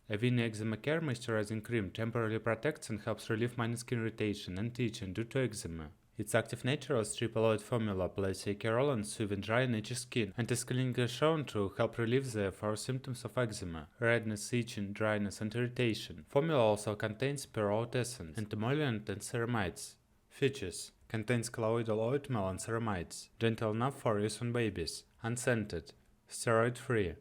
Aveeno Eczema Care Moisturizing Cream temporarily protects and helps relieve minor skin irritation and itching due to eczema. Its active natural strip-alloyed formula plays a key role in soothing dry and itchy skin and is clinically shown to help relieve the four symptoms of eczema: redness, itching, dryness, and irritation. Formula also contains pearl essence, emollient, and ceramides. Features: contains colloidal oatmeal and ceramides, gentle enough for use on babies, unscented, steroid-free.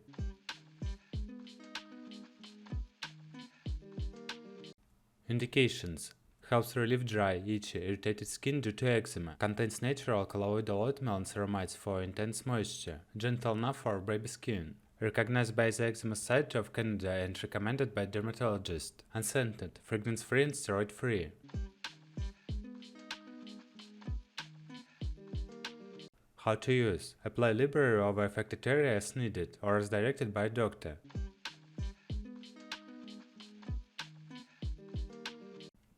Indications: helps relieve dry, itchy, irritated skin due to eczema, contains natural colloidal oatmeal and ceramides for intense moisture, gentle enough for baby skin, recognized by the Eczema Society of Canada and recommended by dermatologist, unscented, fragrance-free and steroid-free. How to use: apply liberally over affected area as needed or as directed by a doctor.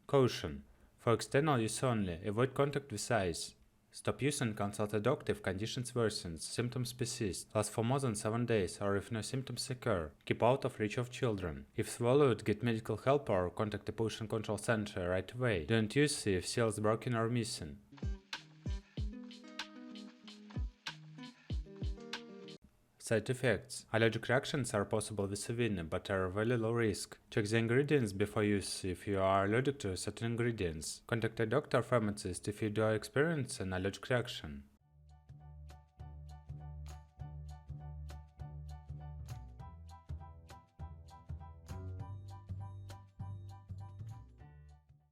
Caution: for external use only, avoid contact with eyes. Stop use and consult a doctor if conditions worsen, symptoms persist, last for more than 7 days, or if no symptoms occur. Keep out of reach of children. If swallowed, get medical help or contact a pollution control center right away. Don't use if seal is broken or missing. Side effects: allergic reactions are possible with Aveeno, but are very low risk. Check the ingredients before use if you are allergic to certain ingredients. Contact a doctor or pharmacist if you do experience an allergic reaction.